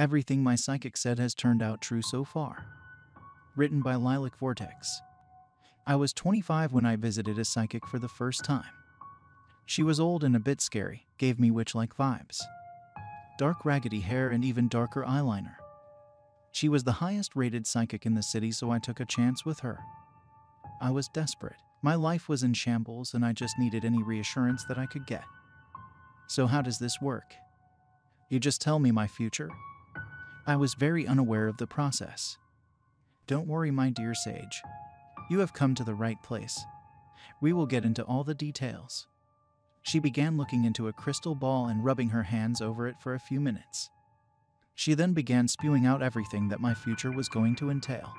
Everything my psychic said has turned out true so far. Written by Lilac Vortex. I was 25 when I visited a psychic for the first time. She was old and a bit scary, gave me witch-like vibes. Dark raggedy hair and even darker eyeliner. She was the highest rated psychic in the city, so I took a chance with her. I was desperate. My life was in shambles and I just needed any reassurance that I could get. So how does this work? You just tell me my future? I was very unaware of the process. Don't worry, my dear sage. You have come to the right place. We will get into all the details. She began looking into a crystal ball and rubbing her hands over it for a few minutes. She then began spewing out everything that my future was going to entail.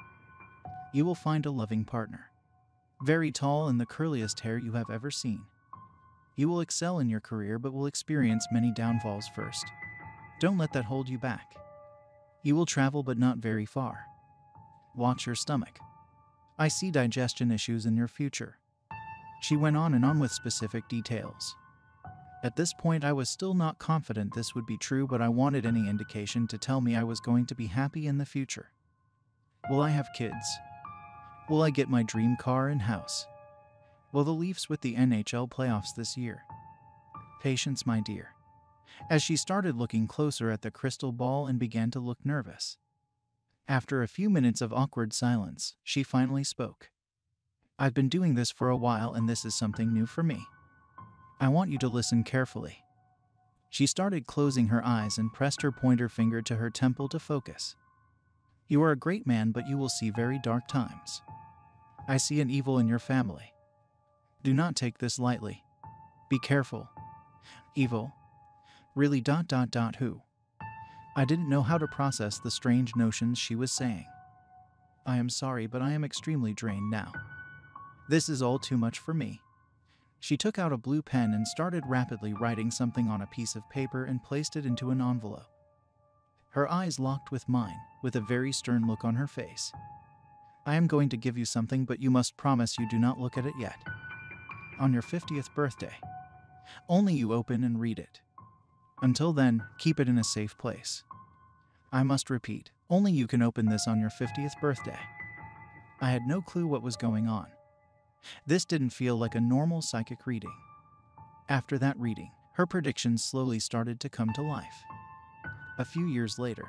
You will find a loving partner. Very tall and the curliest hair you have ever seen. You will excel in your career but will experience many downfalls first. Don't let that hold you back. You will travel but not very far. Watch your stomach. I see digestion issues in your future. She went on and on with specific details. At this point I was still not confident this would be true, but I wanted any indication to tell me I was going to be happy in the future. Will I have kids? Will I get my dream car and house? Will the Leafs with the NHL playoffs this year? Patience, my dear. As she started looking closer at the crystal ball and began to look nervous. After a few minutes of awkward silence, she finally spoke. I've been doing this for a while and this is something new for me. I want you to listen carefully. She started closing her eyes and pressed her pointer finger to her temple to focus. You are a great man, but you will see very dark times. I see an evil in your family. Do not take this lightly. Be careful. Evil? Really ... who? I didn't know how to process the strange notions she was saying. I am sorry, but I am extremely drained now. This is all too much for me. She took out a blue pen and started rapidly writing something on a piece of paper and placed it into an envelope. Her eyes locked with mine, with a very stern look on her face. I am going to give you something, but you must promise you do not look at it yet. On your 50th birthday. Only you open and read it. Until then, keep it in a safe place. I must repeat, only you can open this on your 50th birthday. I had no clue what was going on. This didn't feel like a normal psychic reading. After that reading, her predictions slowly started to come to life. A few years later,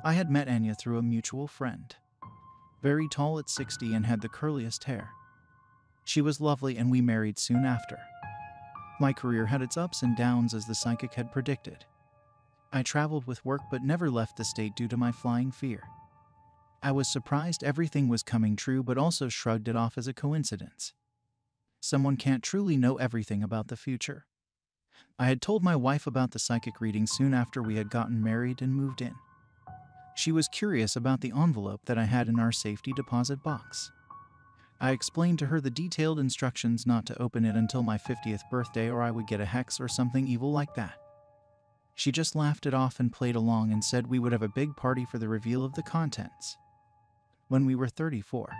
I had met Anya through a mutual friend. Very tall at 60 and had the curliest hair. She was lovely and we married soon after. My career had its ups and downs as the psychic had predicted. I traveled with work but never left the state due to my flying fear. I was surprised everything was coming true but also shrugged it off as a coincidence. Someone can't truly know everything about the future. I had told my wife about the psychic reading soon after we had gotten married and moved in. She was curious about the envelope that I had in our safety deposit box. I explained to her the detailed instructions not to open it until my 50th birthday or I would get a hex or something evil like that. She just laughed it off and played along and said we would have a big party for the reveal of the contents. When we were 34,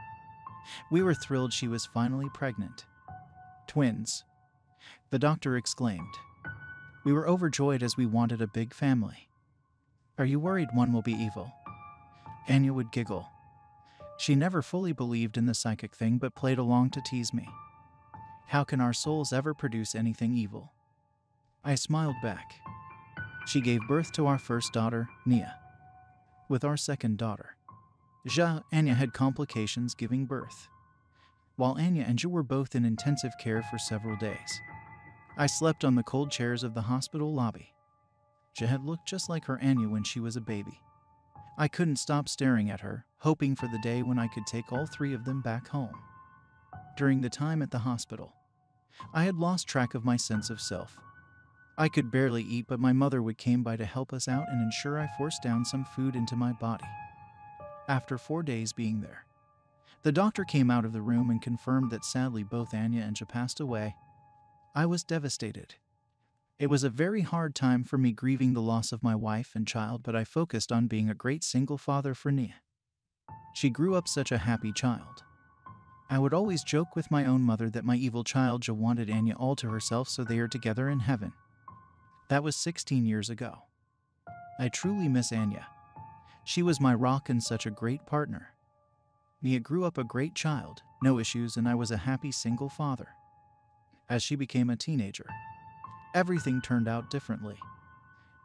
we were thrilled she was finally pregnant. Twins. The doctor exclaimed. We were overjoyed as we wanted a big family. Are you worried one will be evil? Anya would giggle. She never fully believed in the psychic thing but played along to tease me. How can our souls ever produce anything evil? I smiled back. She gave birth to our first daughter, Nia. With our second daughter, Ja, Anya had complications giving birth. While Anya and Ja were both in intensive care for several days, I slept on the cold chairs of the hospital lobby. Ja had looked just like her Anya when she was a baby. I couldn't stop staring at her, hoping for the day when I could take all three of them back home. During the time at the hospital, I had lost track of my sense of self. I could barely eat, but my mother would came by to help us out and ensure I forced down some food into my body. After 4 days being there, the doctor came out of the room and confirmed that sadly both Anya and Ja passed away. I was devastated. It was a very hard time for me grieving the loss of my wife and child, but I focused on being a great single father for Nia. She grew up such a happy child. I would always joke with my own mother that my evil child Ja wanted Anya all to herself, so they are together in heaven. That was 16 years ago. I truly miss Anya. She was my rock and such a great partner. Nia grew up a great child, no issues, and I was a happy single father. As she became a teenager, everything turned out differently.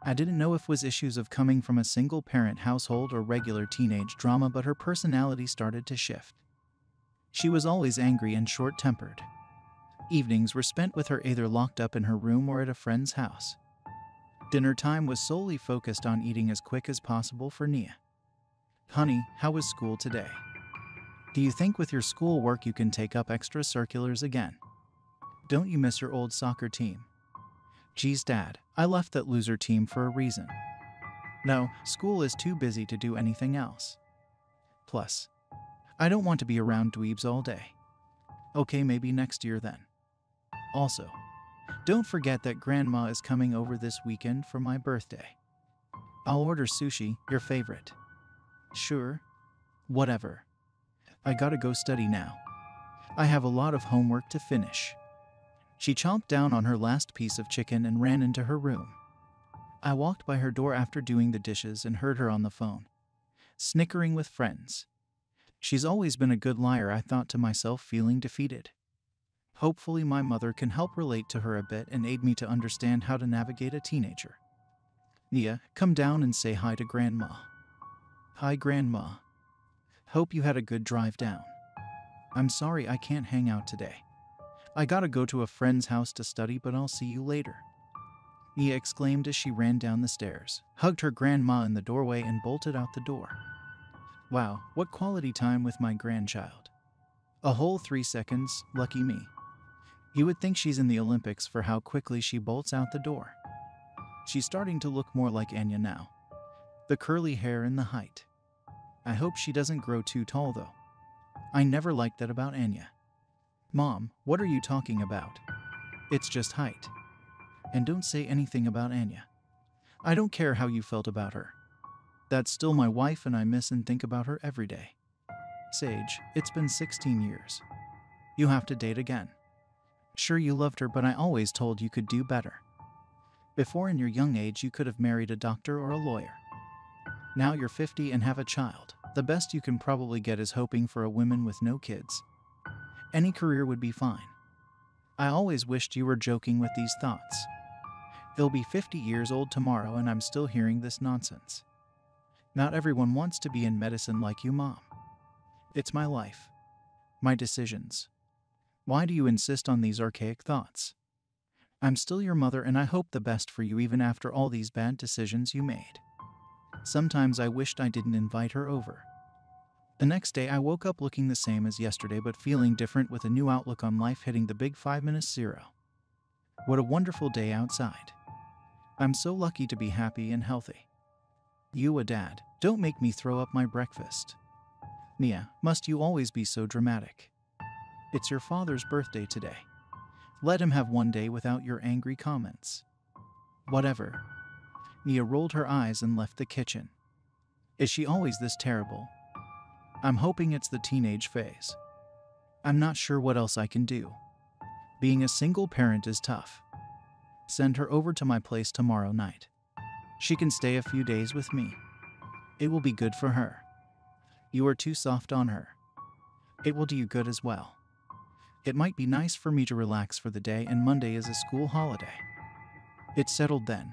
I didn't know if it was issues of coming from a single-parent household or regular teenage drama, but her personality started to shift. She was always angry and short-tempered. Evenings were spent with her either locked up in her room or at a friend's house. Dinner time was solely focused on eating as quick as possible for Nia. Honey, how was school today? Do you think with your schoolwork you can take up extracurriculars again? Don't you miss your old soccer team? Geez, Dad, I left that loser team for a reason. No, school is too busy to do anything else. Plus, I don't want to be around dweebs all day. Okay, maybe next year then. Also, don't forget that Grandma is coming over this weekend for my birthday. I'll order sushi, your favorite. Sure. Whatever. I gotta go study now. I have a lot of homework to finish. She chomped down on her last piece of chicken and ran into her room. I walked by her door after doing the dishes and heard her on the phone, snickering with friends. She's always been a good liar, I thought to myself, feeling defeated. Hopefully my mother can help relate to her a bit and aid me to understand how to navigate a teenager. Nia, come down and say hi to Grandma. Hi, Grandma. Hope you had a good drive down. I'm sorry I can't hang out today. I gotta go to a friend's house to study, but I'll see you later. Nia exclaimed as she ran down the stairs, hugged her grandma in the doorway, and bolted out the door. Wow, what quality time with my grandchild. A whole 3 seconds, lucky me. You would think she's in the Olympics for how quickly she bolts out the door. She's starting to look more like Anya now. The curly hair and the height. I hope she doesn't grow too tall though. I never liked that about Anya. Mom, what are you talking about? It's just height. And don't say anything about Anya. I don't care how you felt about her. That's still my wife and I miss and think about her every day. Sage, it's been 16 years. You have to date again. Sure, you loved her, but I always told you could do better. Before, in your young age, you could have married a doctor or a lawyer. Now you're 50 and have a child. The best you can probably get is hoping for a woman with no kids. Any career would be fine. I always wished you were joking with these thoughts. He'll be 50 years old tomorrow and I'm still hearing this nonsense. Not everyone wants to be in medicine like you, Mom. It's my life. My decisions. Why do you insist on these archaic thoughts? I'm still your mother and I hope the best for you even after all these bad decisions you made. Sometimes I wished I didn't invite her over. The next day I woke up looking the same as yesterday but feeling different, with a new outlook on life hitting the big 5-0. What a wonderful day outside. I'm so lucky to be happy and healthy. You a dad, don't make me throw up my breakfast. Nia, must you always be so dramatic? It's your father's birthday today. Let him have one day without your angry comments. Whatever. Nia rolled her eyes and left the kitchen. Is she always this terrible? I'm hoping it's the teenage phase. I'm not sure what else I can do. Being a single parent is tough. Send her over to my place tomorrow night. She can stay a few days with me. It will be good for her. You are too soft on her. It will do you good as well. It might be nice for me to relax for the day, and Monday is a school holiday. It's settled then.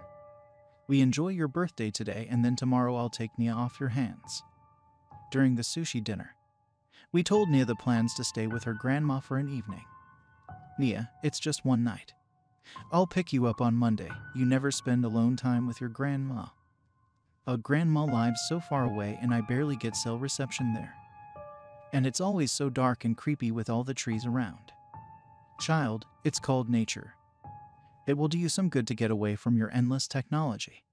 We enjoy your birthday today, and then tomorrow I'll take Nia off your hands. During the sushi dinner, we told Nia the plans to stay with her grandma for an evening. Nia, it's just one night. I'll pick you up on Monday. You never spend alone time with your grandma. Grandma lives so far away and I barely get cell reception there. And it's always so dark and creepy with all the trees around. Child, it's called nature. It will do you some good to get away from your endless technology.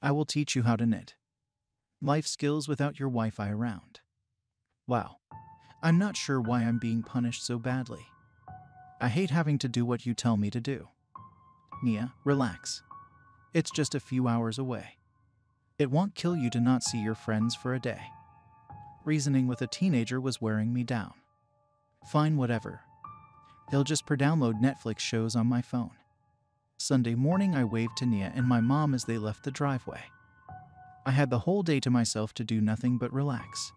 I will teach you how to knit. Life skills without your Wi-Fi around. Wow. I'm not sure why I'm being punished so badly. I hate having to do what you tell me to do. Nia, relax. It's just a few hours away. It won't kill you to not see your friends for a day. Reasoning with a teenager was wearing me down. Fine, whatever. He'll just download Netflix shows on my phone. Sunday morning I waved to Nia and my mom as they left the driveway. I had the whole day to myself to do nothing but relax.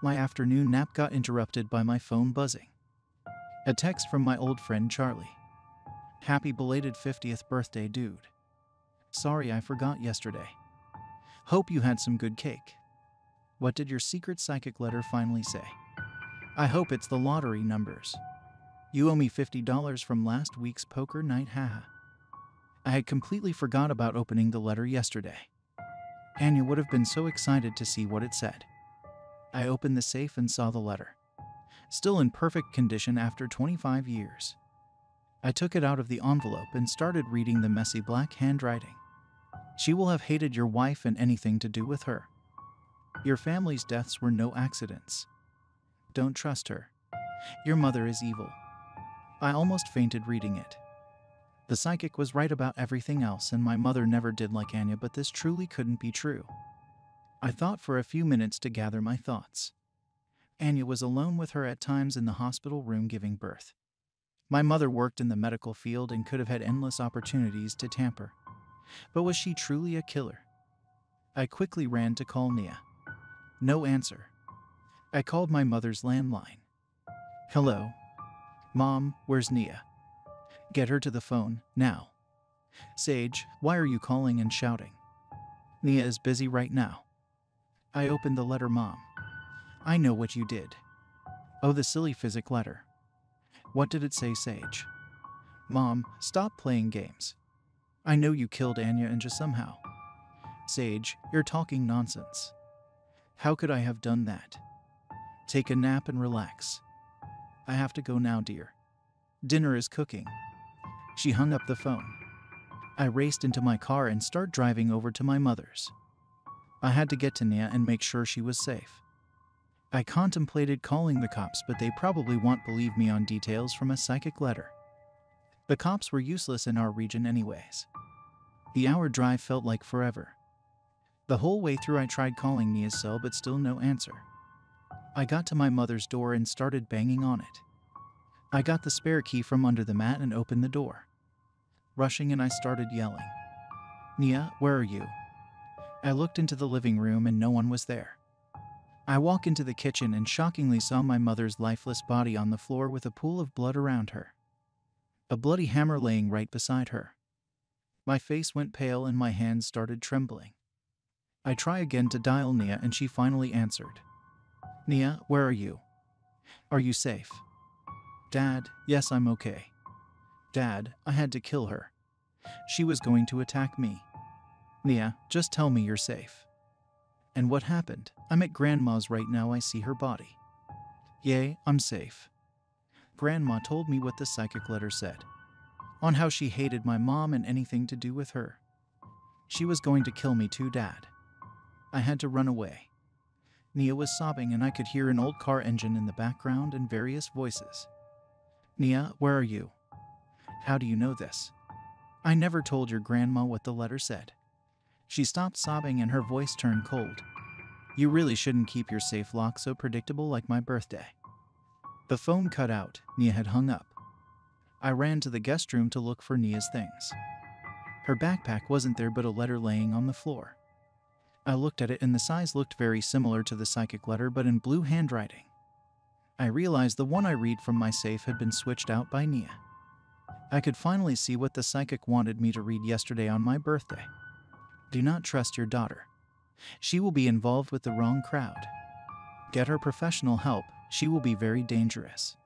My afternoon nap got interrupted by my phone buzzing. A text from my old friend Charlie. Happy belated 50th birthday, dude. Sorry I forgot yesterday. Hope you had some good cake. What did your secret psychic letter finally say? I hope it's the lottery numbers. You owe me $50 from last week's poker night, haha. I had completely forgot about opening the letter yesterday. Anya would have been so excited to see what it said. I opened the safe and saw the letter. Still in perfect condition after 25 years. I took it out of the envelope and started reading the messy black handwriting. She will have hated your wife and anything to do with her. Your family's deaths were no accidents. Don't trust her. Your mother is evil. I almost fainted reading it. The psychic was right about everything else, and my mother never did like Anya, but this truly couldn't be true. I thought for a few minutes to gather my thoughts. Anya was alone with her at times in the hospital room giving birth. My mother worked in the medical field and could have had endless opportunities to tamper. But was she truly a killer? I quickly ran to call Nia. No answer. I called my mother's landline. Hello? Mom, where's Nia? Get her to the phone, now. Sage, why are you calling and shouting? Nia is busy right now. I opened the letter, Mom. I know what you did. Oh, the silly physic letter. What did it say, Sage? Mom, stop playing games. I know you killed Anya and just somehow. Sage, you're talking nonsense. How could I have done that? Take a nap and relax. I have to go now, dear. Dinner is cooking. She hung up the phone. I raced into my car and started driving over to my mother's. I had to get to Nia and make sure she was safe. I contemplated calling the cops, but they probably won't believe me on details from a psychic letter. The cops were useless in our region anyways. The hour drive felt like forever. The whole way through I tried calling Nia's cell, but still no answer. I got to my mother's door and started banging on it. I got the spare key from under the mat and opened the door. Rushing in, I started yelling. Nia, where are you? I looked into the living room and no one was there. I walked into the kitchen and shockingly saw my mother's lifeless body on the floor with a pool of blood around her. A bloody hammer laying right beside her. My face went pale and my hands started trembling. I try again to dial Nia and she finally answered. Nia, where are you? Are you safe? Dad, yes, I'm okay. Dad, I had to kill her. She was going to attack me. Nia, just tell me you're safe. And what happened? I'm at Grandma's right now. I see her body. Yay, I'm safe. Grandma told me what the psychic letter said. On how she hated my mom and anything to do with her. She was going to kill me too, Dad. I had to run away. Nia was sobbing and I could hear an old car engine in the background and various voices. Nia, where are you? How do you know this? I never told your grandma what the letter said. She stopped sobbing and her voice turned cold. You really shouldn't keep your safe lock so predictable like my birthday. The phone cut out. Nia had hung up. I ran to the guest room to look for Nia's things. Her backpack wasn't there, but a letter laying on the floor. I looked at it and the size looked very similar to the psychic letter, but in blue handwriting. I realized the one I read from my safe had been switched out by Nia. I could finally see what the psychic wanted me to read yesterday on my birthday. Do not trust your daughter. She will be involved with the wrong crowd. Get her professional help. She will be very dangerous.